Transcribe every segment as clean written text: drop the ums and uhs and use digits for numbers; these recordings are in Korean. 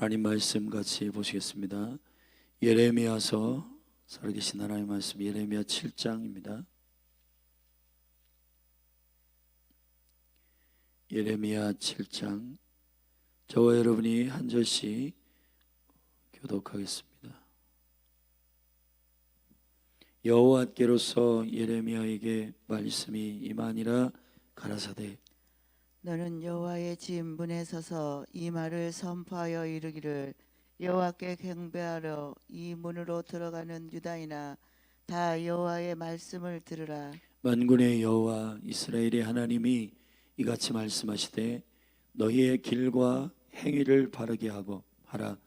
하나님 말씀 같이 보시겠습니다. 예레미야서 살아계신 하나님 말씀 예레미야 7장입니다. 예레미야 7장 저와 여러분이 한 절씩 교독하겠습니다. 여호와께로서 예레미야에게 말씀이 임하니라. 가라사대 너는 여호와의 집 문에 서서 이 말을 선포하여 이르기를, 여호와께 경배하러 이 문으로 들어가는 유다인아, 다 여호와의 말씀을 들으라. 만군의 여호와 이스라엘의 하나님이 이같이 말씀하시되 너희의 길과 행위를 바르게 하라.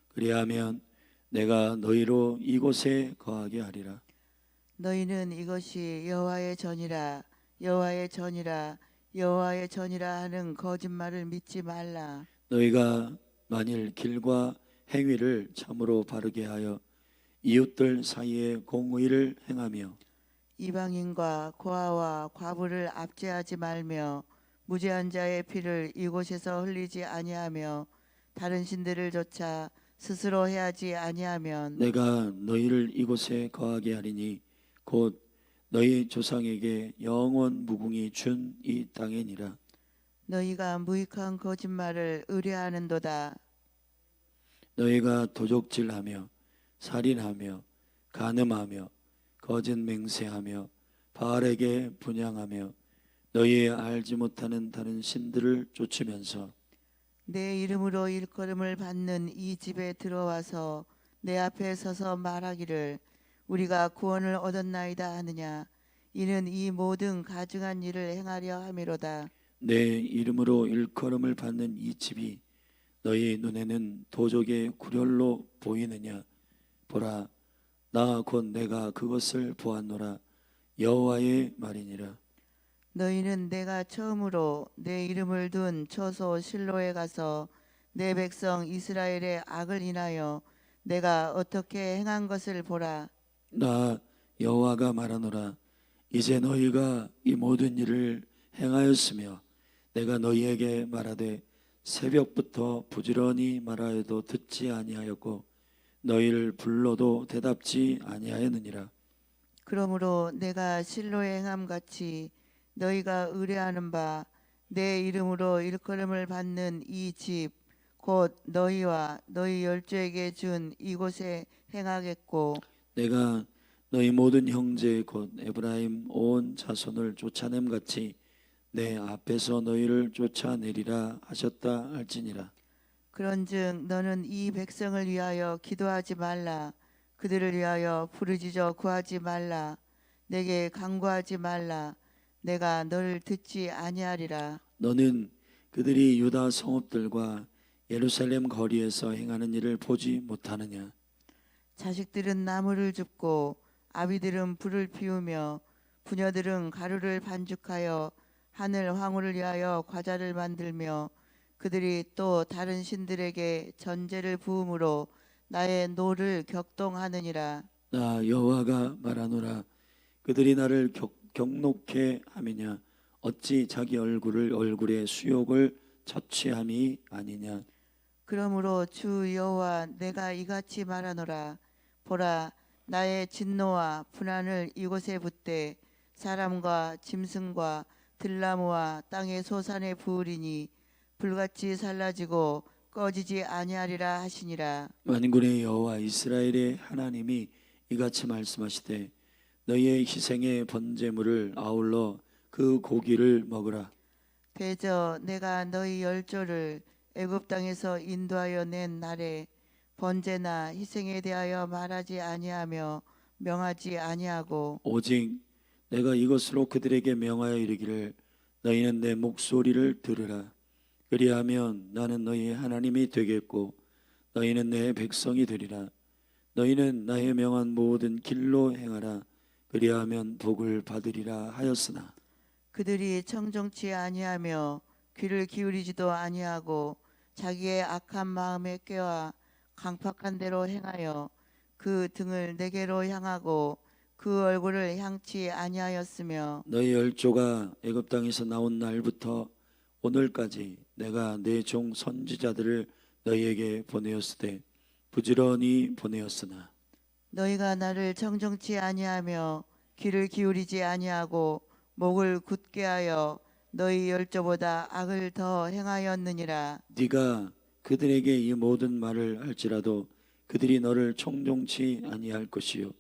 그리하면 내가 너희로 이곳에 거하게 하리라. 너희는 이것이 여호와의 전이라, 여호와의 전이라, 여호와의 전이라 하는 거짓말을 믿지 말라. 너희가 만일 길과 행위를 참으로 바르게 하여 이웃들 사이에 공의를 행하며 이방인과 고아와 과부를 압제하지 말며 무죄한 자의 피를 이곳에서 흘리지 아니하며 다른 신들을 좇아 스스로 해하지 아니하면 내가 너희를 이곳에 거하게 하리니 곧 너희 조상에게 영원 무궁히 준 이 땅이니라. 너희가 무익한 거짓말을 의뢰하는도다. 너희가 도적질하며 살인하며 간음하며 거짓 맹세하며 바알에게 분향하며 너희의 알지 못하는 다른 신들을 쫓으면서 내 이름으로 일컬음을 받는 이 집에 들어와서 내 앞에 서서 말하기를, 우리가 구원을 얻었나이다 하느냐. 이는 이 모든 가증한 일을 행하려 함이로다. 내 이름으로 일컬음을 받는 이 집이 너희 눈에는 도적의 굴혈로 보이느냐. 보라, 나 곧 내가 그것을 보았노라. 여호와의 말이니라. 너희는 내가 처음으로 내 이름을 둔 처소 실로에 가서 내 백성 이스라엘의 악을 인하여 내가 어떻게 행한 것을 보라. 나 여호와가 말하노라. 이제 너희가 이 모든 일을 행하였으며 내가 너희에게 말하되 새벽부터 부지런히 말하여도 듣지 아니하였고 너희를 불러도 대답지 아니하였느니라. 그러므로 내가 실로의 행함 같이 너희가 의뢰하는 바 내 이름으로 일컬음을 받는 이 집 곧 너희와 너희 열조에게 준 이곳에 행하겠고, 내가 너희 모든 형제 곧 에브라임 온 자손을 쫓아냄 같이 내 앞에서 너희를 쫓아내리라 하셨다 할지니라. 그런즉 너는 이 백성을 위하여 기도하지 말라. 그들을 위하여 부르짖어 구하지 말라. 내게 간구하지 말라. 내가 너를 듣지 아니하리라. 너는 그들이 유다 성읍들과 예루살렘 거리에서 행하는 일을 보지 못하느냐. 자식들은 나무를 줍고 아비들은 불을 피우며 부녀들은 가루를 반죽하여 하늘 황후를 위하여 과자를 만들며 그들이 또 다른 신들에게 전제를 부음으로 나의 노를 격동하느니라. 나 여호와가 말하노라. 그들이 나를 경록해 함이냐. 어찌 자기 얼굴에 수욕을 자취함이 아니냐. 그러므로 주 여호와 내가 이같이 말하노라. 보라, 나의 진노와 분한을 이곳에 붓되 사람과 짐승과 들나무와 땅의 소산에 부으리니 불같이 살라지고 꺼지지 아니하리라 하시니라. 만군의 여호와 이스라엘의 하나님이 이같이 말씀하시되 너희의 희생의 번제물을 아울러 그 고기를 먹으라. 대저 내가 너희 열조를 애굽 땅에서 인도하여 낸 날에 번제나 희생에 대하여 말하지 아니하며 명하지 아니하고, 오직 내가 이것으로 그들에게 명하여 이르기를 너희는 내 목소리를 들으라. 그리하면 나는 너희의 하나님이 되겠고 너희는 내 백성이 되리라. 너희는 나의 명한 모든 길로 행하라. 그리하면 복을 받으리라 하였으나 그들이 청종치 아니하며 귀를 기울이지도 아니하고 자기의 악한 마음에 꾀와 강팍한 대로 행하여 그 등을 내게로 향하고 그 얼굴을 향치 아니하였으며, 너희 열조가 애굽 땅에서 나온 날부터 오늘까지 내가 내 종 선지자들을 너희에게 보내었으되 부지런히 보내었으나 너희가 나를 청정치 아니하며 귀를 기울이지 아니하고 목을 굳게 하여 너희 열조보다 악을 더 행하였느니라. 네가 그들에게 이 모든 말을 할지라도 그들이 너를 청종치 아니할 것이요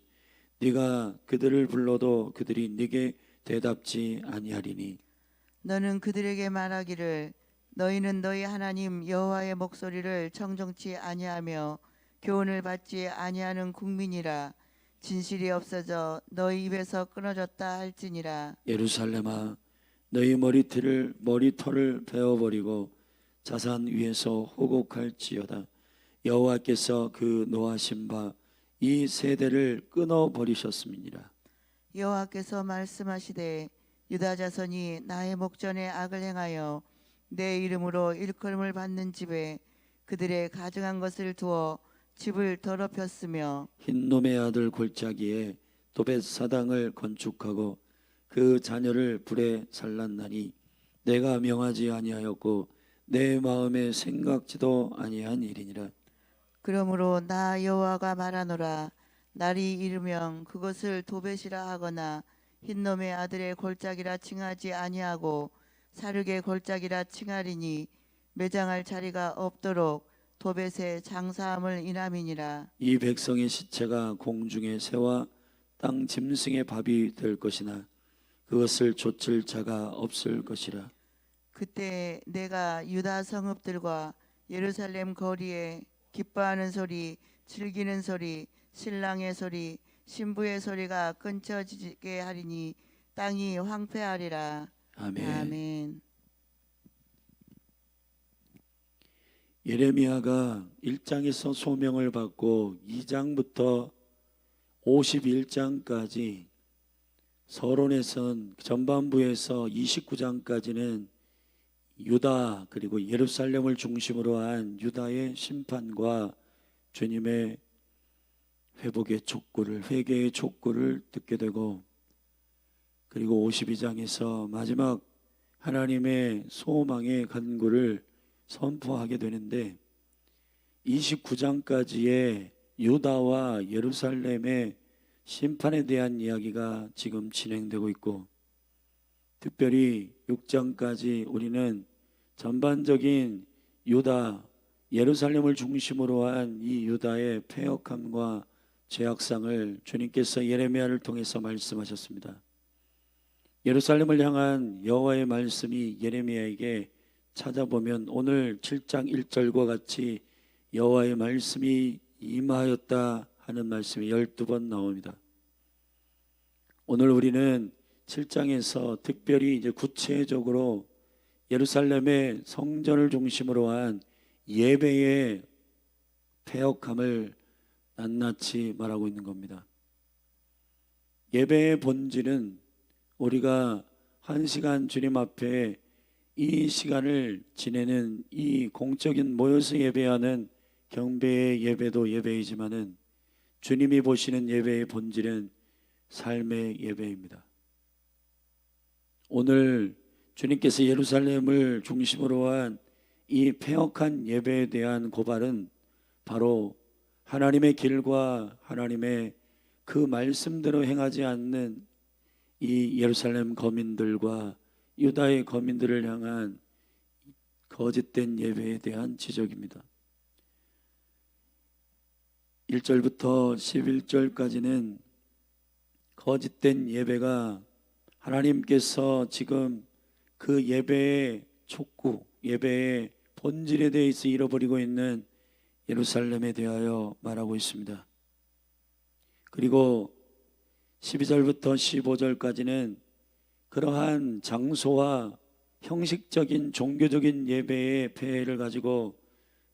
네가 그들을 불러도 그들이 네게 대답지 아니하리니 너는 그들에게 말하기를 너희는 너희 하나님 여호와의 목소리를 청정치 아니하며 교훈을 받지 아니하는 국민이라. 진실이 없어져 너희 입에서 끊어졌다 할지니라. 예루살렘아 너희 머리털을 베어버리고 자산 위에서 호곡할지어다. 여호와께서 그 노하신 바 이 세대를 끊어버리셨음이니라. 여호와께서 말씀하시되 유다 자손이 나의 목전에 악을 행하여 내 이름으로 일컬음을 받는 집에 그들의 가증한 것을 두어 집을 더럽혔으며 흰놈의 아들 골짜기에 도벳 사당을 건축하고 그 자녀를 불에 살랐나니 내가 명하지 아니하였고 내 마음에 생각지도 아니한 일이니라. 그러므로 나 여호와가 말하노라. 날이 이르면 그것을 도벳이라 하거나 흰놈의 아들의 골짜기라 칭하지 아니하고 사륙의 골짜기라 칭하리니 매장할 자리가 없도록 도벳의 장사함을 인함이니라. 이 백성의 시체가 공중의 새와 땅 짐승의 밥이 될 것이나 그것을 좇을 자가 없을 것이라. 그때 내가 유다 성읍들과 예루살렘 거리에 기뻐하는 소리, 즐기는 소리, 신랑의 소리, 신부의 소리가 끊쳐지게 하리니 땅이 황폐하리라. 아멘. 아멘. 예레미야가 1장에서 소명을 받고 2장부터 51장까지 서론에선 전반부에서 29장까지는 유다 그리고 예루살렘을 중심으로 한 유다의 심판과 주님의 회복의 촉구를 회개의 촉구를 듣게 되고 그리고 52장에서 마지막 하나님의 소망의 간구를 선포하게 되는데 29장까지의 유다와 예루살렘의 심판에 대한 이야기가 지금 진행되고 있고 특별히 6장까지 우리는 전반적인 유다, 예루살렘을 중심으로 한 이 유다의 패역함과 죄악상을 주님께서 예레미야를 통해서 말씀하셨습니다. 예루살렘을 향한 여호와의 말씀이 예레미야에게 찾아보면 오늘 7장 1절과 같이 여호와의 말씀이 임하였다 하는 말씀이 12번 나옵니다. 오늘 우리는 7장에서 특별히 이제 구체적으로 예루살렘의 성전을 중심으로 한 예배의 패역함을 낱낱이 말하고 있는 겁니다. 예배의 본질은 우리가 한 시간 주님 앞에 이 시간을 지내는 이 공적인 모여서 예배하는 경배의 예배도 예배이지만은 주님이 보시는 예배의 본질은 삶의 예배입니다. 오늘 주님께서 예루살렘을 중심으로 한 이 패역한 예배에 대한 고발은 바로 하나님의 길과 하나님의 그 말씀대로 행하지 않는 이 예루살렘 거민들과 유다의 거민들을 향한 거짓된 예배에 대한 지적입니다. 1절부터 11절까지는 거짓된 예배가 하나님께서 지금 그 예배의 촉구, 예배의 본질에 대해서 잃어버리고 있는 예루살렘에 대하여 말하고 있습니다. 그리고 12절부터 15절까지는 그러한 장소와 형식적인 종교적인 예배의 폐해를 가지고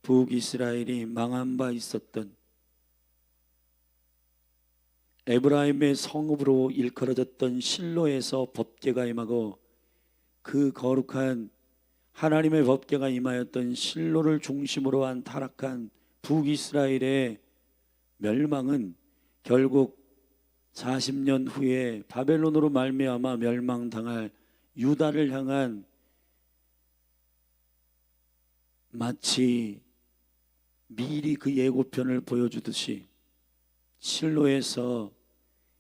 북이스라엘이 망한 바 있었던 에브라임의 성읍으로 일컬어졌던 실로에서 법궤가 임하고 그 거룩한 하나님의 법궤가 임하였던 실로를 중심으로 한 타락한 북이스라엘의 멸망은 결국 40년 후에 바벨론으로 말미암아 멸망당할 유다를 향한 마치 미리 그 예고편을 보여주듯이 실로에서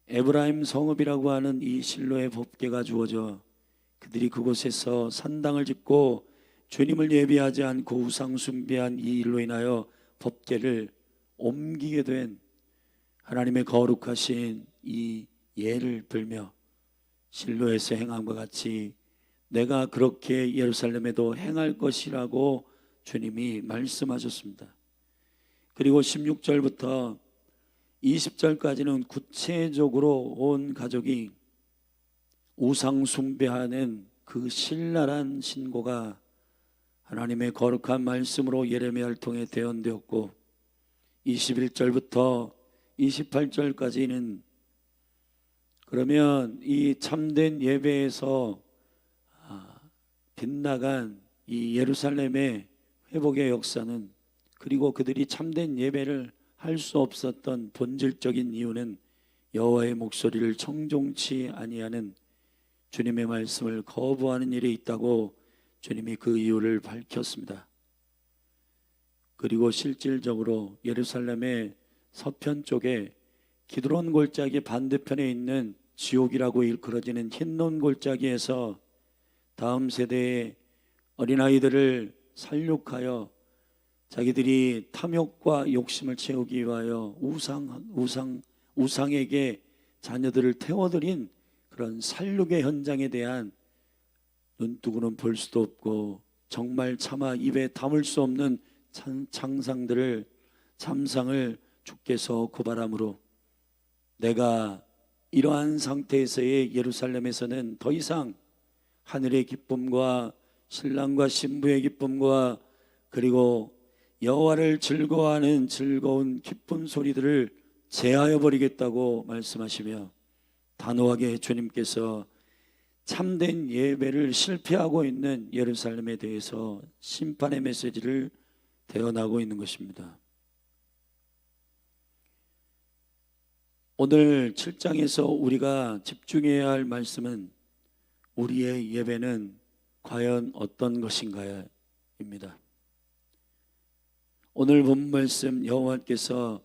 에브라임 성읍이라고 하는 이 실로의 법궤가 주어져 그들이 그곳에서 산당을 짓고 주님을 예비하지 않고 우상 숭배한 이 일로 인하여 법궤를 옮기게 된 하나님의 거룩하신 이 예를 들며 실로에서 행함과 같이 내가 그렇게 예루살렘에도 행할 것이라고 주님이 말씀하셨습니다. 그리고 16절부터 20절까지는 구체적으로 온 가족이 우상 숭배하는 그 신랄한 신고가 하나님의 거룩한 말씀으로 예레미야를 통해 대언되었고, 21절부터 28절까지는 그러면 이 참된 예배에서 빗나간 이 예루살렘의 회복의 역사는, 그리고 그들이 참된 예배를 할 수 없었던 본질적인 이유는 여호와의 목소리를 청종치 아니하는 주님의 말씀을 거부하는 일에 있다고 주님이 그 이유를 밝혔습니다. 그리고 실질적으로 예루살렘의 서편 쪽에 기드론 골짜기 반대편에 있는 지옥이라고 일컬어지는 흰논 골짜기에서 다음 세대의 어린아이들을 살육하여 자기들이 탐욕과 욕심을 채우기 위하여 우상에게 자녀들을 태워드린 그런 살육의 현장에 대한 눈뜨고는 볼 수도 없고 정말 차마 입에 담을 수 없는 참상을 주께서 고발함으로, 내가 이러한 상태에서의 예루살렘에서는 더 이상 하늘의 기쁨과 신랑과 신부의 기쁨과 그리고 여호와를 즐거워하는 즐거운 기쁜 소리들을 제하여 버리겠다고 말씀하시며, 단호하게 주님께서 참된 예배를 실패하고 있는 예루살렘에 대해서 심판의 메시지를 대언하고 있는 것입니다. 오늘 7장에서 우리가 집중해야 할 말씀은 우리의 예배는 과연 어떤 것인가입니다. 오늘 본 말씀, 여호와께서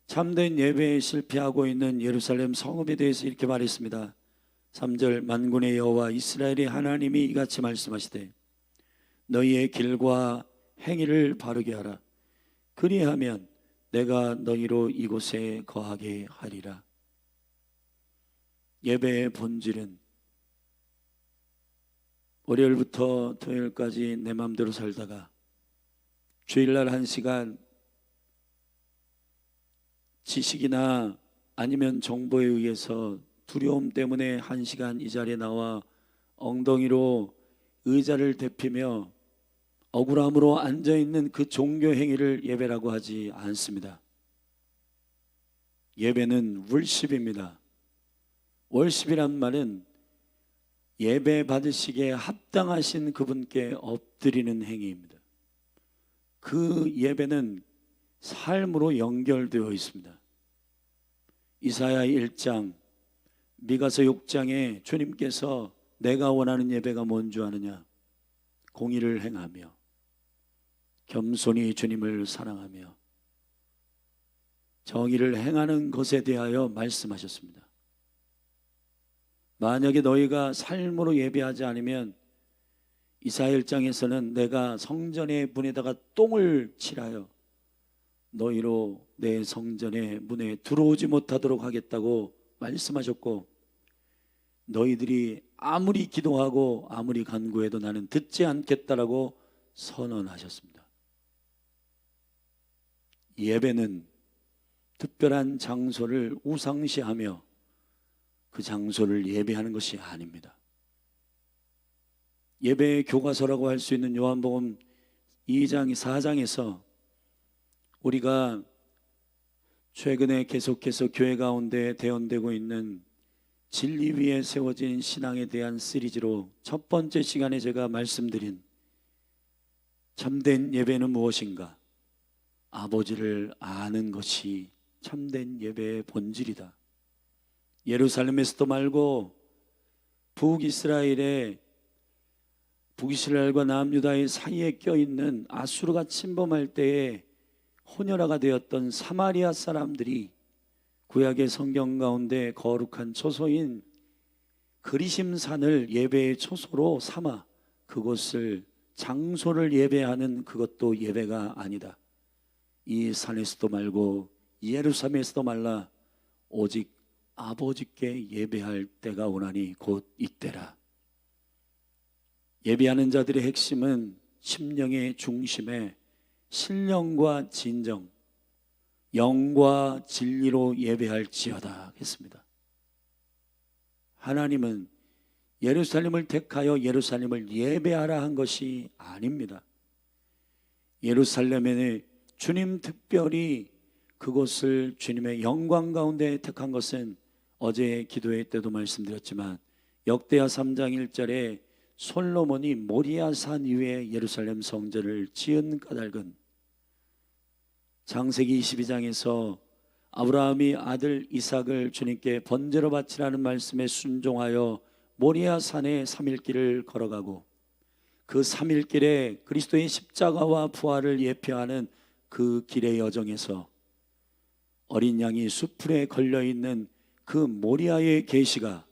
참된 예배에 실패하고 있는 예루살렘 성읍에 대해서 이렇게 말했습니다. 3절, 만군의 여호와 이스라엘의 하나님이 이같이 말씀하시되 너희의 길과 행위를 바르게 하라. 그리하면 내가 너희로 이곳에 거하게 하리라. 예배의 본질은 월요일부터 토요일까지 내 마음대로 살다가 주일날 1시간 지식이나 아니면 정보에 의해서 두려움 때문에 1시간 이 자리에 나와 엉덩이로 의자를 대피며 억울함으로 앉아있는 그 종교 행위를 예배라고 하지 않습니다. 예배는 월십입니다. 월십이란 말은 예배 받으시기에 합당하신 그분께 엎드리는 행위입니다. 그 예배는 삶으로 연결되어 있습니다. 이사야 1장, 미가서 6장에 주님께서 내가 원하는 예배가 뭔 줄 아느냐? 공의를 행하며 겸손히 주님을 사랑하며 정의를 행하는 것에 대하여 말씀하셨습니다. 만약에 너희가 삶으로 예배하지 않으면 이사야 1장에서는 내가 성전의 문에다가 똥을 칠하여 너희로 내 성전의 문에 들어오지 못하도록 하겠다고 말씀하셨고, 너희들이 아무리 기도하고 아무리 간구해도 나는 듣지 않겠다라고 선언하셨습니다. 예배는 특별한 장소를 우상시하며 그 장소를 예배하는 것이 아닙니다. 예배의 교과서라고 할 수 있는 요한복음 2장 4장에서 우리가 최근에 계속해서 교회 가운데 대언되고 있는 진리 위에 세워진 신앙에 대한 시리즈로 첫 번째 시간에 제가 말씀드린 참된 예배는 무엇인가? 아버지를 아는 것이 참된 예배의 본질이다. 예루살렘에서도 말고 북이스라엘과 남유다의 사이에 껴있는 아수르가 침범할 때에 혼혈아가 되었던 사마리아 사람들이 구약의 성경 가운데 거룩한 초소인 그리심산을 예배의 초소로 삼아 그곳을 장소를 예배하는 그것도 예배가 아니다. 이 산에서도 말고 예루살렘에서도 말라 오직 아버지께 예배할 때가 오나니 곧 이때라. 예배하는 자들의 핵심은 심령의 중심에 신령과 진정, 영과 진리로 예배할지어다 했습니다. 하나님은 예루살렘을 택하여 예루살렘을 예배하라 한 것이 아닙니다. 예루살렘에 주님 특별히 그곳을 주님의 영광 가운데 택한 것은 어제 기도회 때도 말씀드렸지만 역대하 3장 1절에 솔로몬이 모리아산 위에 예루살렘 성전을 지은 까닭은 창세기 22장에서 아브라함이 아들 이삭을 주님께 번제로 바치라는 말씀에 순종하여 모리아산의 3일길을 걸어가고 그 3일길에 그리스도의 십자가와 부활을 예표하는 그 길의 여정에서 어린 양이 수풀에 걸려있는 그 모리아의 계시가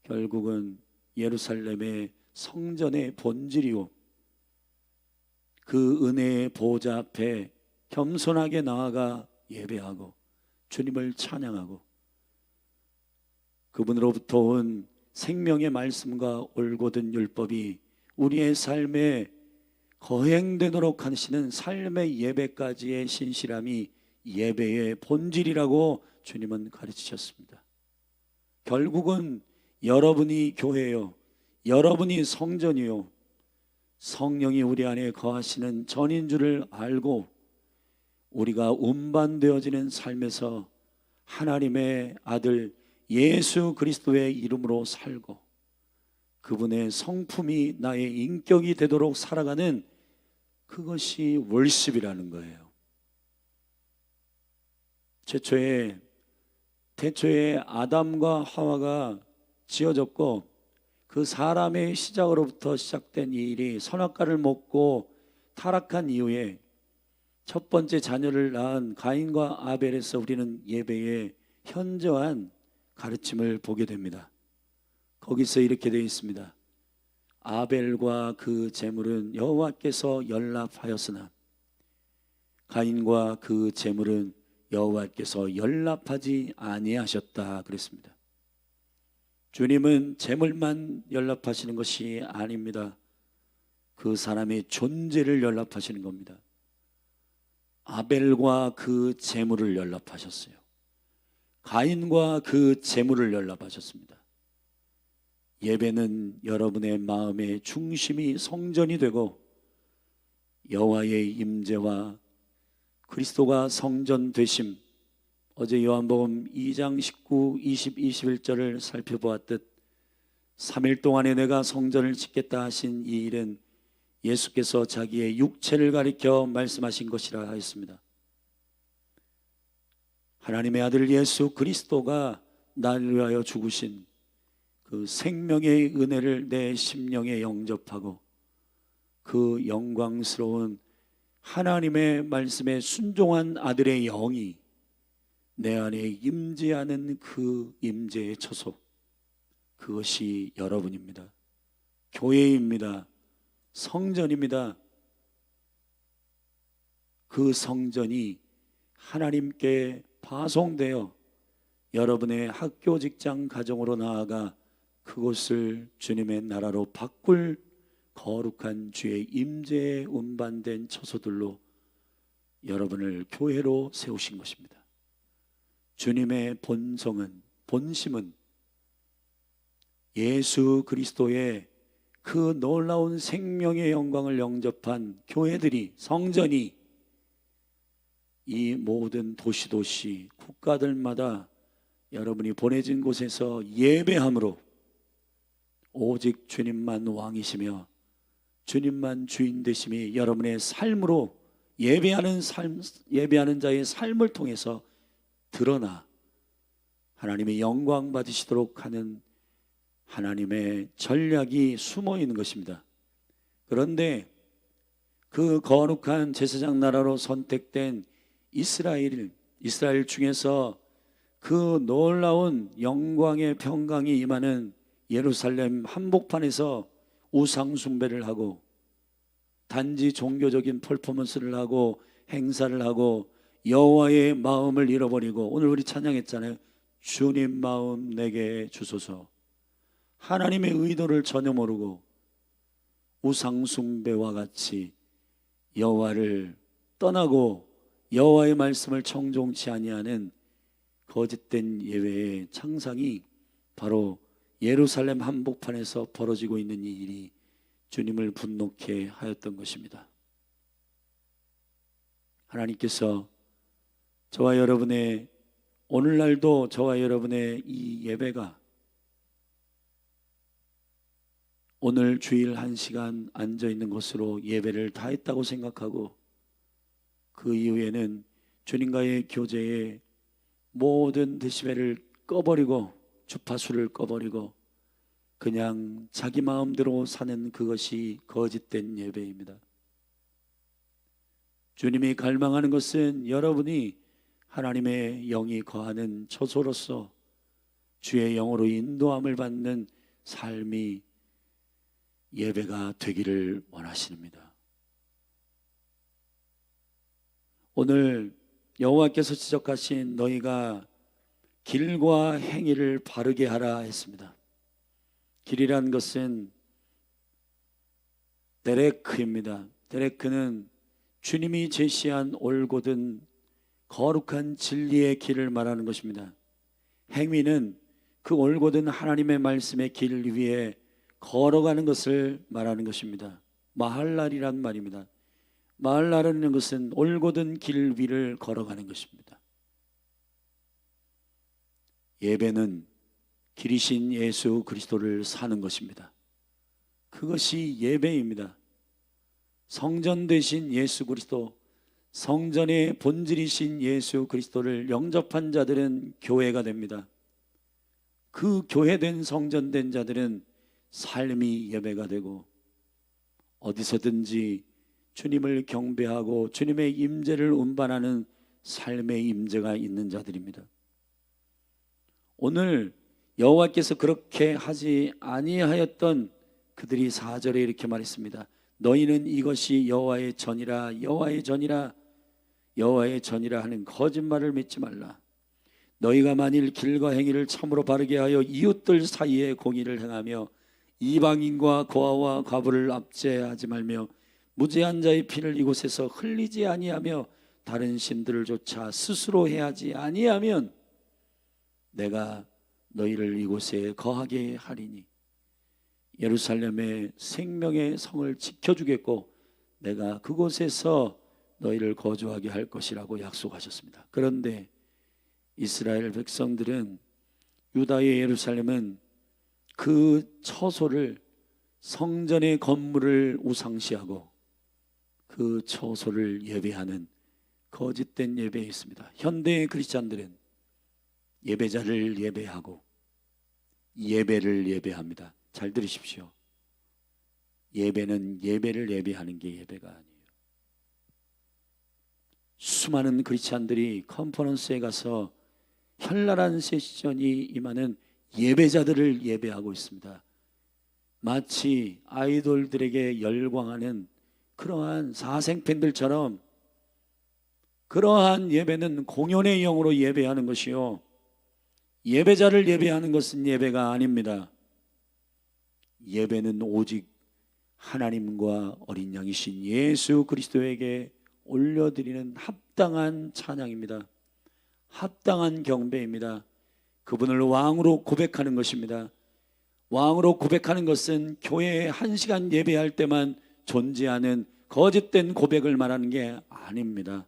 결국은 예루살렘의 성전의 본질이요 그 은혜의 보좌 앞에 겸손하게 나아가 예배하고 주님을 찬양하고 그분으로부터 온 생명의 말씀과 올곧은 율법이 우리의 삶에 거행되도록 하시는 삶의 예배까지의 신실함이 예배의 본질이라고 주님은 가르치셨습니다. 결국은 여러분이 교회요, 여러분이 성전이요, 성령이 우리 안에 거하시는 전인 줄을 알고 우리가 운반되어지는 삶에서 하나님의 아들 예수 그리스도의 이름으로 살고 그분의 성품이 나의 인격이 되도록 살아가는 그것이 월십이라는 거예요. 태초에 아담과 하와가 지어졌고 그 사람의 시작으로부터 시작된 이 일이 선악과를 먹고 타락한 이후에 첫 번째 자녀를 낳은 가인과 아벨에서 우리는 예배의 현저한 가르침을 보게 됩니다. 거기서 이렇게 되어 있습니다. 아벨과 그 제물은 여호와께서 연락하였으나 가인과 그 제물은 여호와께서 연락하지 아니하셨다 그랬습니다. 주님은 제물만 연락하시는 것이 아닙니다. 그 사람의 존재를 연락하시는 겁니다. 아벨과 그 제물을 연락하셨어요. 가인과 그 제물을 연락하셨습니다. 예배는 여러분의 마음의 중심이 성전이 되고 여호와의 임재와 그리스도가 성전 되심, 어제 요한복음 2장 19, 20, 21절을 살펴보았듯 3일 동안에 내가 성전을 짓겠다 하신 이 일은 예수께서 자기의 육체를 가리켜 말씀하신 것이라 하였습니다. 하나님의 아들 예수 그리스도가 나를 위하여 죽으신 그 생명의 은혜를 내 심령에 영접하고 그 영광스러운 하나님의 말씀에 순종한 아들의 영이 내 안에 임재하는 그 임재의 처소, 그것이 여러분입니다. 교회입니다. 성전입니다. 그 성전이 하나님께 파송되어 여러분의 학교, 직장, 가정으로 나아가 그곳을 주님의 나라로 바꿀 거룩한 주의 임재에 운반된 처소들로 여러분을 교회로 세우신 것입니다. 주님의 본심은 예수 그리스도의 그 놀라운 생명의 영광을 영접한 교회들이, 성전이 이 모든 도시 국가들마다 여러분이 보내진 곳에서 예배함으로 오직 주님만 왕이시며 주님만 주인 되심이 여러분의 삶으로 예배하는 자의 삶을 통해서 드러나 하나님의 영광 받으시도록 하는 하나님의 전략이 숨어 있는 것입니다. 그런데 그 거룩한 제사장 나라로 선택된 이스라엘 중에서 그 놀라운 영광의 평강이 임하는 예루살렘 한복판에서 우상 숭배를 하고 단지 종교적인 퍼포먼스를 하고 행사를 하고 여호와의 마음을 잃어버리고, 오늘 우리 찬양했잖아요. 주님 마음 내게 주소서. 하나님의 의도를 전혀 모르고 우상 숭배와 같이 여호와를 떠나고 여호와의 말씀을 청종치 아니하는 거짓된 예배의 창상이 바로 예루살렘 한복판에서 벌어지고 있는 이 일이 주님을 분노케 하였던 것입니다. 하나님께서 저와 여러분의, 오늘날도 저와 여러분의 이 예배가 오늘 주일 1시간 앉아있는 것으로 예배를 다 했다고 생각하고, 그 이후에는 주님과의 교제에 모든 데시벨을 꺼버리고 주파수를 꺼버리고 그냥 자기 마음대로 사는 그것이 거짓된 예배입니다. 주님이 갈망하는 것은 여러분이 하나님의 영이 거하는 처소로서 주의 영으로 인도함을 받는 삶이 예배가 되기를 원하십니다. 오늘 여호와께서 지적하신 너희가 길과 행위를 바르게 하라 했습니다. 길이란 것은 데레크입니다. 데레크는 주님이 제시한 올곧은 거룩한 진리의 길을 말하는 것입니다. 행위는 그 올곧은 하나님의 말씀의 길 위에 걸어가는 것을 말하는 것입니다. 마할랄이란 말입니다. 마할랄이라는 것은 올곧은 길 위를 걸어가는 것입니다. 예배는 길이신 예수 그리스도를 사는 것입니다. 그것이 예배입니다. 성전 되신 예수 그리스도, 성전의 본질이신 예수 그리스도를 영접한 자들은 교회가 됩니다. 그 교회된 성전된 자들은 삶이 예배가 되고 어디서든지 주님을 경배하고 주님의 임재를 운반하는 삶의 임재가 있는 자들입니다. 오늘 여호와께서 그렇게 하지 아니하였던 그들이 4절에 이렇게 말했습니다. 너희는 이것이 여호와의 전이라, 여호와의 전이라, 여호와의 전이라 하는 거짓말을 믿지 말라. 너희가 만일 길과 행위를 참으로 바르게 하여 이웃들 사이에 공의를 행하며 이방인과 고아와 과부를 압제하지 말며 무죄한 자의 피를 이곳에서 흘리지 아니하며 다른 신들을 쫓아 스스로 해하지 아니하면 내가 너희를 이곳에 거하게 하리니 예루살렘의 생명의 성을 지켜주겠고 내가 그곳에서 너희를 거주하게 할 것이라고 약속하셨습니다. 그런데 이스라엘 백성들은, 유다의 예루살렘은 그 처소를, 성전의 건물을 우상시하고 그 처소를 예배하는 거짓된 예배에 있습니다. 현대의 크리스찬들은 예배자를 예배하고 예배를 예배합니다. 잘 들으십시오. 예배는 예배를 예배하는 게 예배가 아니에요. 수많은 크리스찬들이 컨퍼런스에 가서 현란한 세션이 임하는 예배자들을 예배하고 있습니다. 마치 아이돌들에게 열광하는 그러한 사생팬들처럼 그러한 예배는 공연의 영으로 예배하는 것이요, 예배자를 예배하는 것은 예배가 아닙니다. 예배는 오직 하나님과 어린 양이신 예수 그리스도에게 올려드리는 합당한 찬양입니다. 합당한 경배입니다. 그분을 왕으로 고백하는 것입니다. 왕으로 고백하는 것은 교회에 1시간 예배할 때만 존재하는 거짓된 고백을 말하는 게 아닙니다.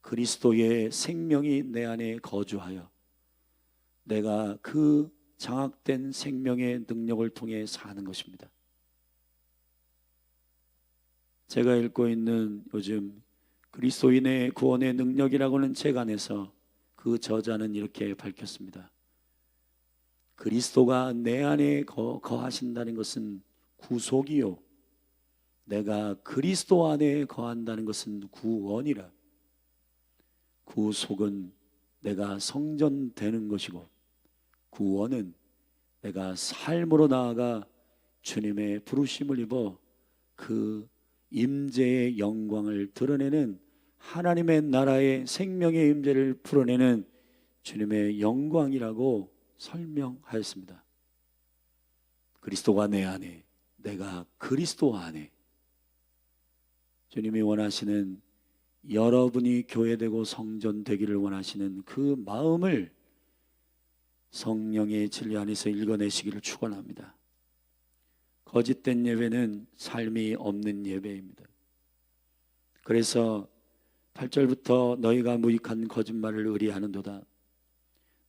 그리스도의 생명이 내 안에 거주하여 내가 그 장악된 생명의 능력을 통해 사는 것입니다. 제가 읽고 있는 요즘 그리스도인의 구원의 능력이라고는 책 안에서 그 저자는 이렇게 밝혔습니다. 그리스도가 내 안에 거하신다는 것은 구속이요, 내가 그리스도 안에 거한다는 것은 구원이라. 구속은 내가 성전되는 것이고 구원은 내가 삶으로 나아가 주님의 부르심을 입어 그 임재의 영광을 드러내는 하나님의 나라의 생명의 임재를 풀어내는 주님의 영광이라고 설명하였습니다. 그리스도가 내 안에, 내가 그리스도 안에. 주님이 원하시는, 여러분이 교회되고 성전되기를 원하시는 그 마음을 성령의 진리 안에서 읽어내시기를 축원합니다. 거짓된 예배는 삶이 없는 예배입니다. 그래서 8절부터 너희가 무익한 거짓말을 의리하는도다.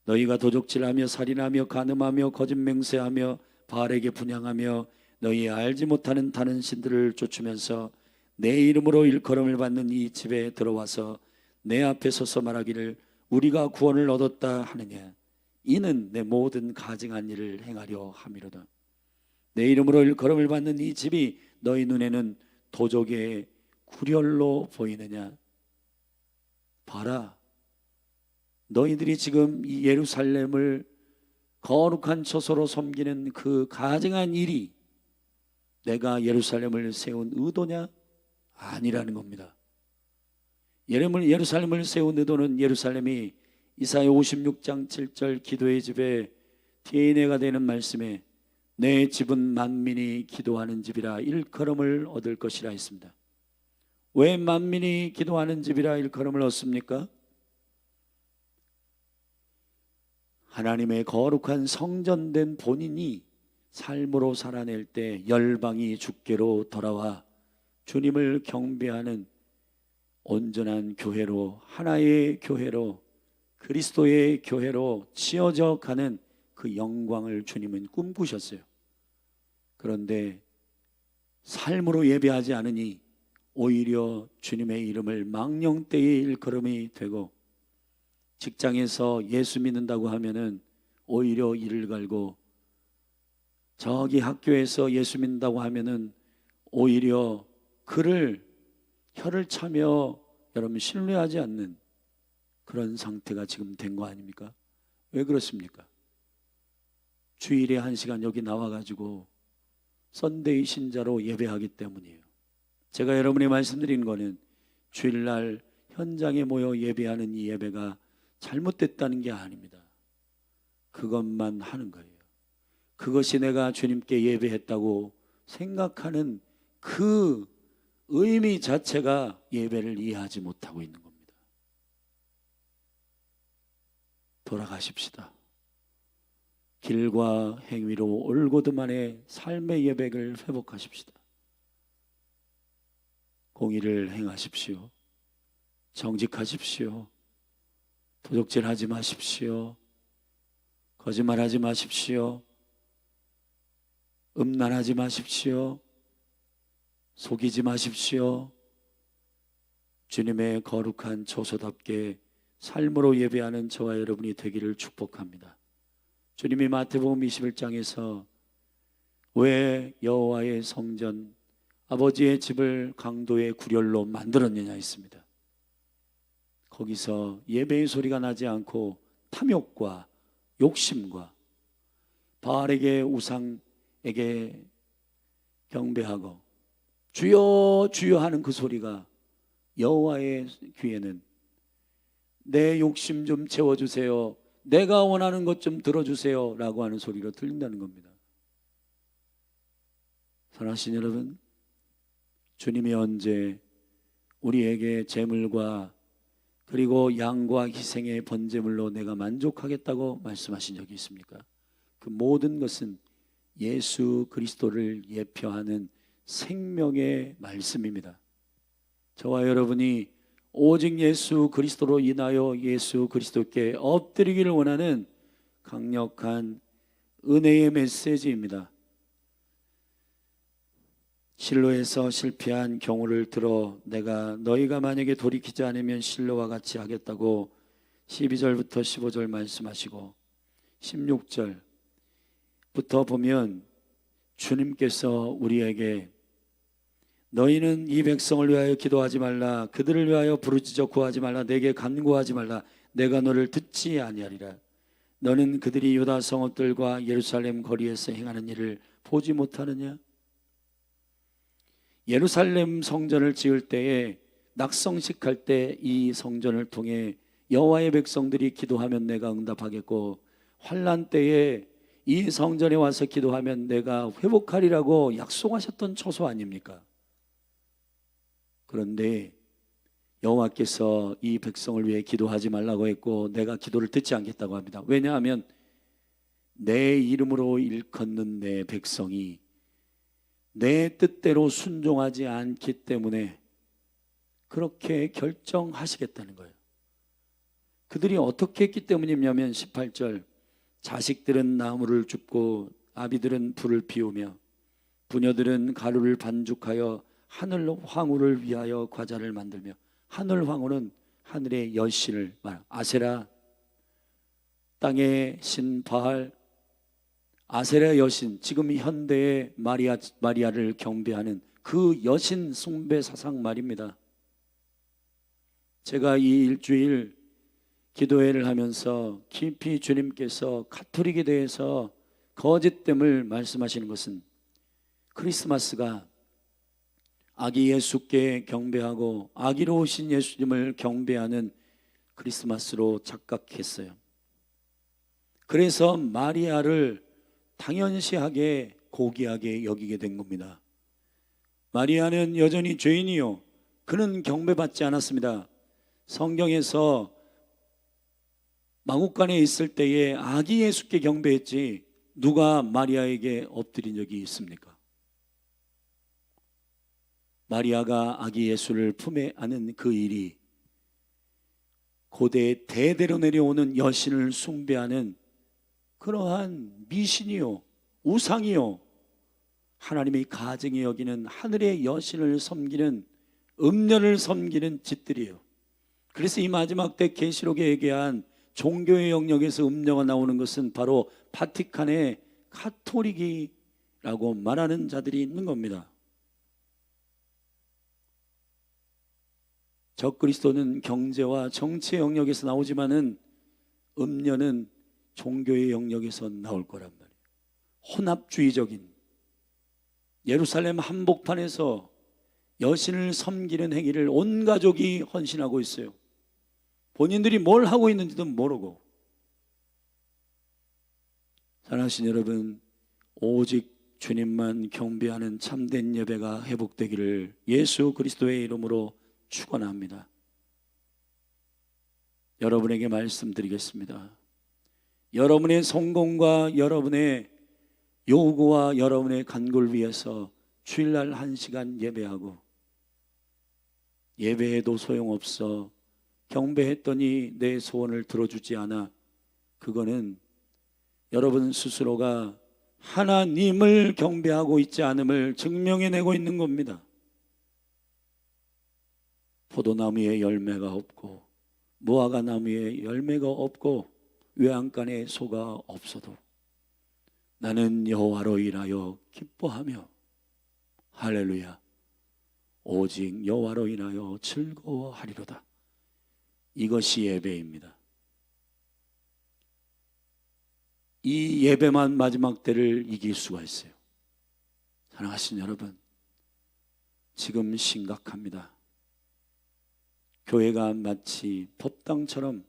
너희가 도적질하며 살인하며 간음하며 거짓 맹세하며 바알에게 분향하며 너희 알지 못하는 다른 신들을 쫓으면서 내 이름으로 일컬음을 받는 이 집에 들어와서 내 앞에 서서 말하기를 우리가 구원을 얻었다 하느냐. 이는 내 모든 가증한 일을 행하려 함이로다. 내 이름으로 일컬음을 받는 이 집이 너희 눈에는 도적의 구렬로 보이느냐. 봐라, 너희들이 지금 이 예루살렘을 거룩한 처소로 섬기는 그 가증한 일이 내가 예루살렘을 세운 의도냐? 아니라는 겁니다. 예루살렘을 세운 의도는 예루살렘이 이사야 56장 7절 기도의 집에 TNA가 되는 말씀에 내 집은 만민이 기도하는 집이라 일컬음을 얻을 것이라 했습니다. 왜 만민이 기도하는 집이라 일컬음을 얻습니까? 하나님의 거룩한 성전된 본인이 삶으로 살아낼 때 열방이 주께로 돌아와 주님을 경배하는 온전한 교회로, 하나의 교회로, 그리스도의 교회로 지어져 가는 그 영광을 주님은 꿈꾸셨어요. 그런데 삶으로 예배하지 않으니 오히려 주님의 이름을 망령되이 일컬음이 되고, 직장에서 예수 믿는다고 하면은 오히려 이를 갈고, 저기 학교에서 예수 믿는다고 하면은 오히려 그를 혀를 차며 여러분 신뢰하지 않는 그런 상태가 지금 된 거 아닙니까? 왜 그렇습니까? 주일에 1시간 여기 나와가지고 썬데이 신자로 예배하기 때문이에요. 제가 여러분이 말씀드린 거는 주일날 현장에 모여 예배하는 이 예배가 잘못됐다는 게 아닙니다. 그것만 하는 거예요. 그것이 내가 주님께 예배했다고 생각하는 그 의미 자체가 예배를 이해하지 못하고 있는 겁니다. 돌아가십시다. 길과 행위로 올곧음안에 삶의 예배를 회복하십시다. 공의를 행하십시오. 정직하십시오. 도적질하지 마십시오. 거짓말하지 마십시오. 음란하지 마십시오. 속이지 마십시오. 주님의 거룩한 처소답게 삶으로 예배하는 저와 여러분이 되기를 축복합니다. 주님이 마태복음 21장에서 왜 여호와의 성전 아버지의 집을 강도의 구렬로 만들었느냐 했습니다. 거기서 예배의 소리가 나지 않고 탐욕과 욕심과 바알에게 우상에게 경배하고 주여 주여 하는 그 소리가 여호와의 귀에는 내 욕심 좀 채워주세요, 내가 원하는 것 좀 들어주세요 라고 하는 소리로 들린다는 겁니다. 사랑하신 여러분, 주님이 언제 우리에게 제물과 그리고 양과 희생의 번제물로 내가 만족하겠다고 말씀하신 적이 있습니까? 그 모든 것은 예수 그리스도를 예표하는 생명의 말씀입니다. 저와 여러분이 오직 예수 그리스도로 인하여 예수 그리스도께 엎드리기를 원하는 강력한 은혜의 메시지입니다. 실로에서 실패한 경우를 들어 내가 너희가 만약에 돌이키지 않으면 실로와 같이 하겠다고 12절부터 15절 말씀하시고 16절부터 보면 주님께서 우리에게 너희는 이 백성을 위하여 기도하지 말라. 그들을 위하여 부르짖어 구하지 말라. 내게 간구하지 말라. 내가 너를 듣지 아니하리라. 너는 그들이 유다 성읍들과 예루살렘 거리에서 행하는 일을 보지 못하느냐? 예루살렘 성전을 지을 때에 낙성식 할 때 이 성전을 통해 여호와의 백성들이 기도하면 내가 응답하겠고, 환난 때에 이 성전에 와서 기도하면 내가 회복하리라고 약속하셨던 처소 아닙니까? 그런데 여호와께서 이 백성을 위해 기도하지 말라고 했고 내가 기도를 듣지 않겠다고 합니다. 왜냐하면 내 이름으로 일컫는 내 백성이 내 뜻대로 순종하지 않기 때문에 그렇게 결정하시겠다는 거예요. 그들이 어떻게 했기 때문이냐면 18절, 자식들은 나무를 줍고 아비들은 불을 피우며 부녀들은 가루를 반죽하여 하늘 황후를 위하여 과자를 만들며, 하늘 황후는 하늘의 여신을 말, 아세라, 땅의 신 바알, 아세라 여신, 지금 현대의 마리아를 경배하는 그 여신 숭배 사상 말입니다. 제가 이 일주일 기도회를 하면서 깊이 주님께서 가톨릭에 대해서 거짓됨을 말씀하시는 것은 크리스마스가 아기 예수께 경배하고 아기로 오신 예수님을 경배하는 크리스마스로 착각했어요. 그래서 마리아를 당연시하게 고귀하게 여기게 된 겁니다. 마리아는 여전히 죄인이요, 그는 경배받지 않았습니다. 성경에서 마국간에 있을 때에 아기 예수께 경배했지 누가 마리아에게 엎드린 적이 있습니까? 마리아가 아기 예수를 품에 안은 그 일이 고대 대대로 내려오는 여신을 숭배하는 그러한 미신이요, 우상이요, 하나님의 가증히 여기는 하늘의 여신을 섬기는, 음녀를 섬기는 짓들이에요. 그래서 이 마지막 때 계시록에 얘기한 종교의 영역에서 음녀가 나오는 것은 바로 바티칸의 가톨릭이라고 말하는 자들이 있는 겁니다. 적그리스도는 경제와 정치의 영역에서 나오지만은 음녀는 종교의 영역에서 나올 거란 말이에요. 혼합주의적인 예루살렘 한복판에서 여신을 섬기는 행위를 온 가족이 헌신하고 있어요. 본인들이 뭘 하고 있는지도 모르고. 사랑하신 여러분, 오직 주님만 경배하는 참된 예배가 회복되기를 예수 그리스도의 이름으로 축원합니다. 여러분에게 말씀드리겠습니다. 여러분의 성공과 여러분의 요구와 여러분의 간구를 위해서 주일날 1시간 예배하고, 예배해도 소용없어, 경배했더니 내 소원을 들어주지 않아, 그거는 여러분 스스로가 하나님을 경배하고 있지 않음을 증명해내고 있는 겁니다. 포도나무에 열매가 없고 무화과 나무에 열매가 없고 외양간에 소가 없어도 나는 여호와로 인하여 기뻐하며, 할렐루야, 오직 여호와로 인하여 즐거워하리로다. 이것이 예배입니다. 이 예배만 마지막 때를 이길 수가 있어요. 사랑하신 여러분, 지금 심각합니다. 교회가 마치 법당처럼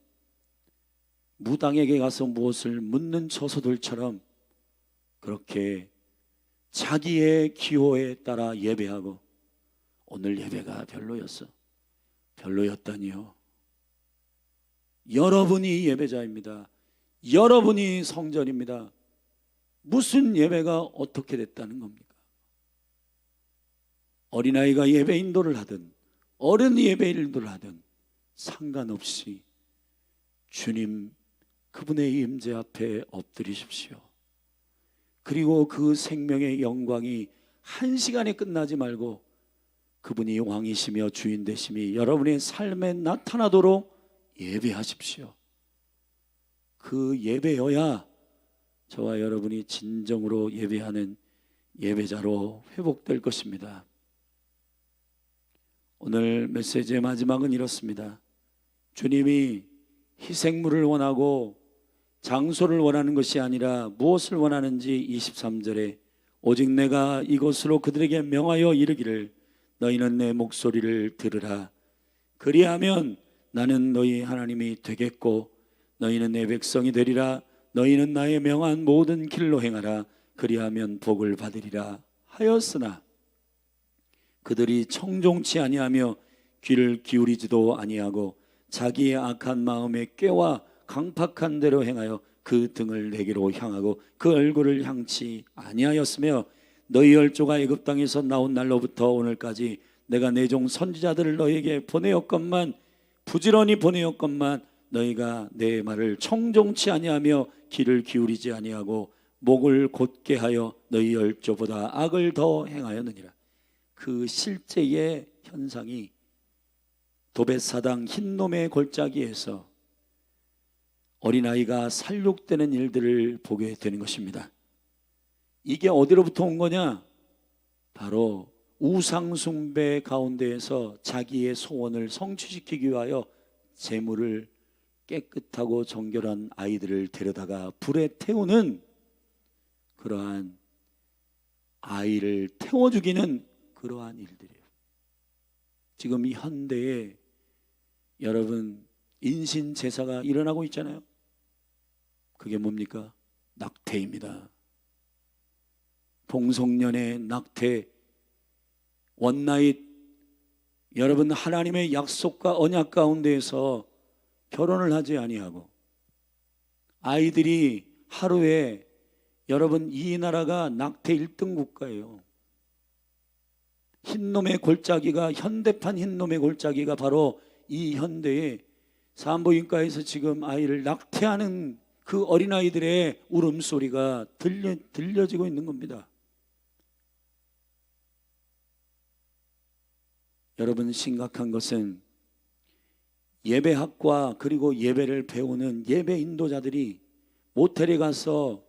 무당에게 가서 무엇을 묻는 처소들처럼 그렇게 자기의 기호에 따라 예배하고, 오늘 예배가 별로였다니요. 여러분이 예배자입니다. 여러분이 성전입니다. 무슨 예배가 어떻게 됐다는 겁니까? 어린아이가 예배 인도를 하든 어른이 예배 인도를 하든 상관없이 주님 그분의 임재 앞에 엎드리십시오. 그리고 그 생명의 영광이 1시간에 끝나지 말고 그분이 왕이시며 주인 되심이 여러분의 삶에 나타나도록 예배하십시오. 그 예배여야 저와 여러분이 진정으로 예배하는 예배자로 회복될 것입니다. 오늘 메시지의 마지막은 이렇습니다. 주님이 희생물을 원하고 장소를 원하는 것이 아니라 무엇을 원하는지 23절에 오직 내가 이것으로 그들에게 명하여 이르기를 너희는 내 목소리를 들으라. 그리하면 나는 너희 하나님이 되겠고 너희는 내 백성이 되리라. 너희는 나의 명한 모든 길로 행하라. 그리하면 복을 받으리라 하였으나 그들이 청종치 아니하며 귀를 기울이지도 아니하고 자기의 악한 마음에 꾀와 강팍한 대로 행하여 그 등을 내게로 향하고 그 얼굴을 향치 아니하였으며 너희 열조가 애굽 땅에서 나온 날로부터 오늘까지 내가 내 종 선지자들을 너희에게 보내었건만 부지런히 보내었건만 너희가 내 말을 청종치 아니하며 귀를 기울이지 아니하고 목을 곧게 하여 너희 열조보다 악을 더 행하였느니라. 그 실제의 현상이 도벳사당 흰놈의 골짜기에서 어린아이가 살육되는 일들을 보게 되는 것입니다. 이게 어디로부터 온 거냐? 바로 우상숭배 가운데에서 자기의 소원을 성취시키기 위하여 재물을 깨끗하고 정결한 아이들을 데려다가 불에 태우는 그러한 아이를 태워 죽이는 그러한 일들이에요. 지금 이 현대에 여러분 인신 제사가 일어나고 있잖아요. 그게 뭡니까? 낙태입니다. 동성연애, 낙태, 원나잇. 여러분 하나님의 약속과 언약 가운데에서 결혼을 하지 아니하고 아이들이 하루에 여러분 이 나라가 낙태 1등 국가예요. 흰놈의 골짜기가 현대판 흰놈의 골짜기가 바로 이 현대에 산부인과에서 지금 아이를 낙태하는 그 어린아이들의 울음소리가 들려지고 있는 겁니다. 여러분 심각한 것은 예배학과 그리고 예배를 배우는 예배 인도자들이 모텔에 가서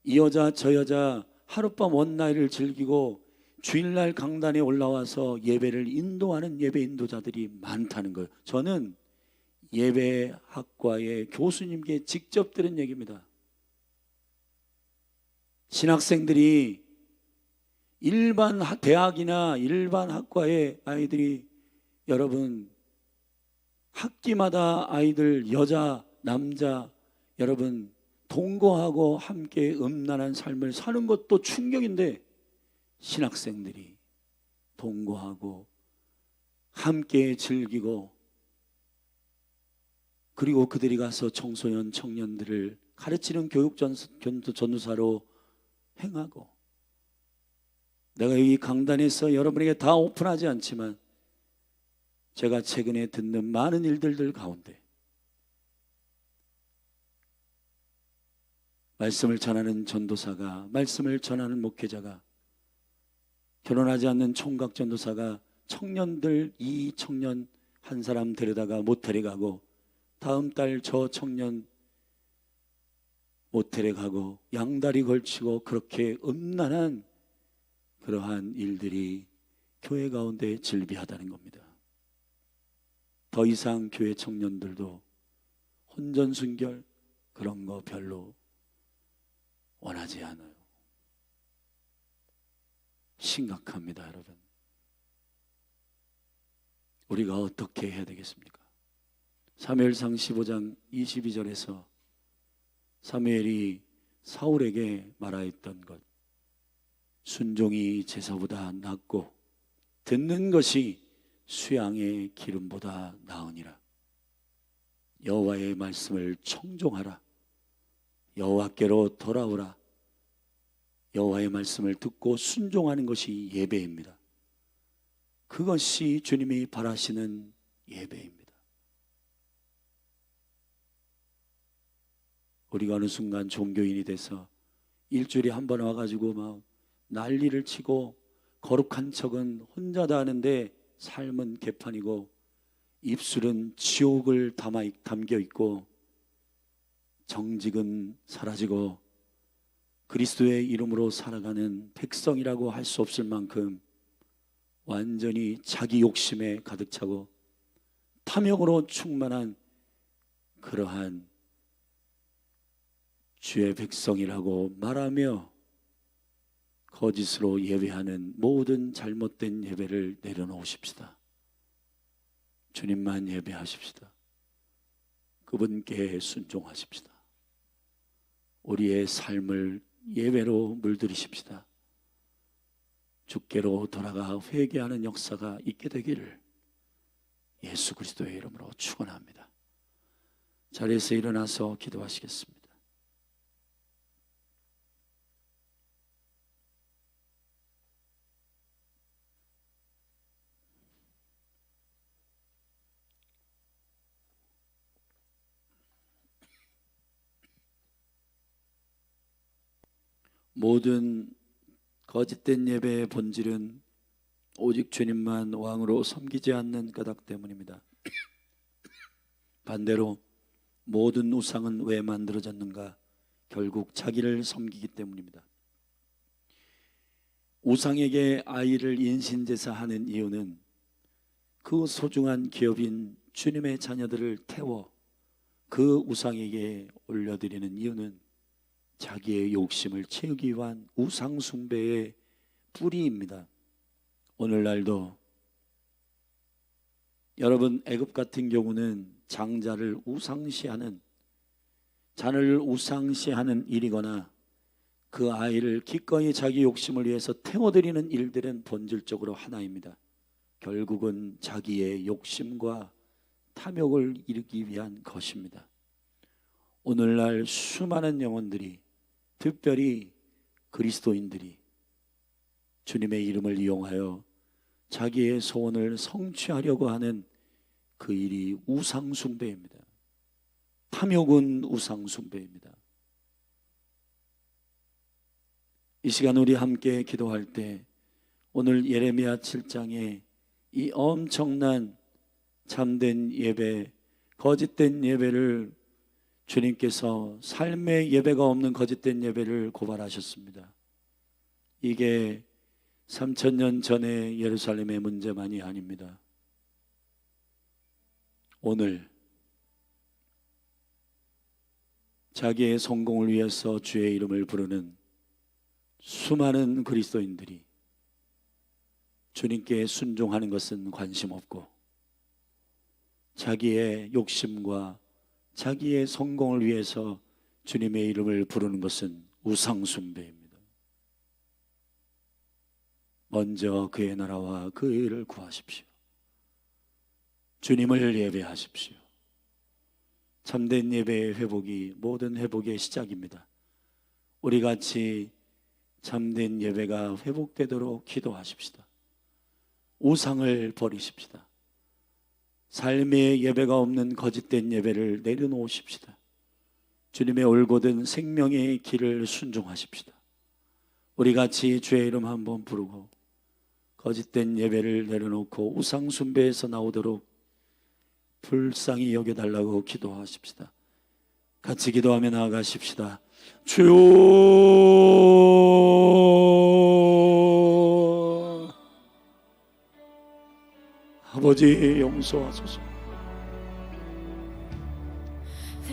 이 여자 저 여자 하룻밤 원나잇을 즐기고 주일날 강단에 올라와서 예배를 인도하는 예배 인도자들이 많다는 거예요. 저는 예배학과의 교수님께 직접 들은 얘기입니다. 신학생들이 일반 대학이나 일반 학과의 아이들이 여러분 학기마다 아이들 여자 남자 여러분 동거하고 함께 음란한 삶을 사는 것도 충격인데 신학생들이 동거하고 함께 즐기고 그리고 그들이 가서 청소년 청년들을 가르치는 교육 전도사로 행하고 내가 여기 강단에서 여러분에게 다 오픈하지 않지만 제가 최근에 듣는 많은 일들 가운데 말씀을 전하는 전도사가 말씀을 전하는 목회자가 결혼하지 않는 총각 전도사가 청년들 이 청년 한 사람 데려다가 모텔에 가고 다음 달 저 청년 모텔에 가고 양다리 걸치고 그렇게 음란한 그러한 일들이 교회 가운데 즐비하다는 겁니다. 더 이상 교회 청년들도 혼전순결 그런 거 별로 원하지 않아요. 심각합니다, 여러분. 우리가 어떻게 해야 되겠습니까? 사무엘상 15장 22절에서 사무엘이 사울에게 말하였던 것, 순종이 제사보다 낫고 듣는 것이 수양의 기름보다 나으니라. 여호와의 말씀을 청종하라. 여호와께로 돌아오라. 여호와의 말씀을 듣고 순종하는 것이 예배입니다. 그것이 주님이 바라시는 예배입니다. 우리가 어느 순간 종교인이 돼서 일주일에 한 번 와가지고 막 난리를 치고 거룩한 척은 혼자 다 하는데 삶은 개판이고 입술은 지옥을 담겨 있고 정직은 사라지고 그리스도의 이름으로 살아가는 백성이라고 할 수 없을 만큼 완전히 자기 욕심에 가득 차고 탐욕으로 충만한 그러한 주의 백성이라고 말하며 거짓으로 예배하는 모든 잘못된 예배를 내려놓으십시다. 주님만 예배하십시다. 그분께 순종하십시다. 우리의 삶을 예배로 물들이십시다. 주께로 돌아가 회개하는 역사가 있게 되기를 예수 그리스도의 이름으로 축원합니다. 자리에서 일어나서 기도하시겠습니다. 모든 거짓된 예배의 본질은 오직 주님만 왕으로 섬기지 않는 까닭 때문입니다. 반대로 모든 우상은 왜 만들어졌는가? 결국 자기를 섬기기 때문입니다. 우상에게 아이를 인신제사하는 이유는 그 소중한 기업인 주님의 자녀들을 태워 그 우상에게 올려드리는 이유는 자기의 욕심을 채우기 위한 우상 숭배의 뿌리입니다. 오늘날도 여러분, 애굽 같은 경우는 장자를 우상시하는, 자녀를 우상시하는 일이거나 그 아이를 기꺼이 자기 욕심을 위해서 태워드리는 일들은 본질적으로 하나입니다. 결국은 자기의 욕심과 탐욕을 이루기 위한 것입니다. 오늘날 수많은 영혼들이, 특별히 그리스도인들이 주님의 이름을 이용하여 자기의 소원을 성취하려고 하는 그 일이 우상숭배입니다. 탐욕은 우상숭배입니다. 이 시간 우리 함께 기도할 때 오늘 예레미야 7장에 이 엄청난 참된 예배, 거짓된 예배를 주님께서 삶의 예배가 없는 거짓된 예배를 고발하셨습니다. 이게 3000년 전의 예루살렘의 문제만이 아닙니다. 오늘 자기의 성공을 위해서 주의 이름을 부르는 수많은 그리스도인들이 주님께 순종하는 것은 관심 없고 자기의 욕심과 자기의 성공을 위해서 주님의 이름을 부르는 것은 우상숭배입니다. 먼저 그의 나라와 그 의를 구하십시오. 주님을 예배하십시오. 참된 예배의 회복이 모든 회복의 시작입니다. 우리 같이 참된 예배가 회복되도록 기도하십시다. 우상을 버리십시다. 삶의 예배가 없는 거짓된 예배를 내려놓으십시다. 주님의 올곧은 생명의 길을 순종하십시다. 우리 같이 주의 이름 한번 부르고 거짓된 예배를 내려놓고 우상 숭배에서 나오도록 불쌍히 여겨달라고 기도하십시다. 같이 기도하며 나아가십시다. 주여, 아버지 용서하소서.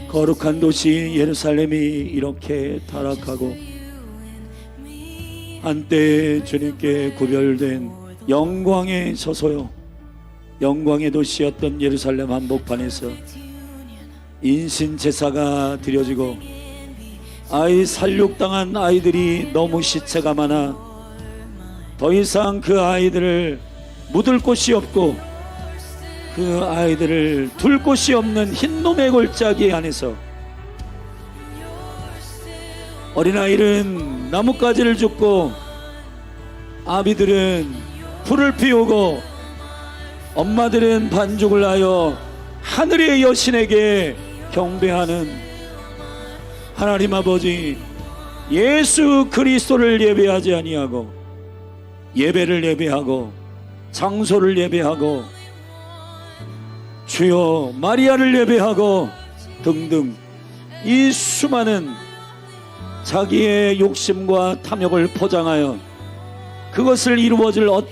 거룩한 도시 예루살렘이 이렇게 타락하고 한때 주님께 구별된 영광의 서소요, 영광의 도시였던 예루살렘 한복판에서 인신 제사가 드려지고 아이 살육당한 아이들이 너무 시체가 많아 더 이상 그 아이들을 묻을 곳이 없고 그 아이들을 둘 곳이 없는 흰놈의 골짜기 안에서 어린아이들은 나뭇가지를 줍고 아비들은 불을 피우고 엄마들은 반죽을 하여 하늘의 여신에게 경배하는 하나님 아버지, 예수 그리스도를 예배하지 아니하고 예배를 예배하고 장소를 예배하고 주여 마리아를 예배하고 등등 이 수많은 자기의 욕심과 탐욕을 포장하여 그것을 이루어질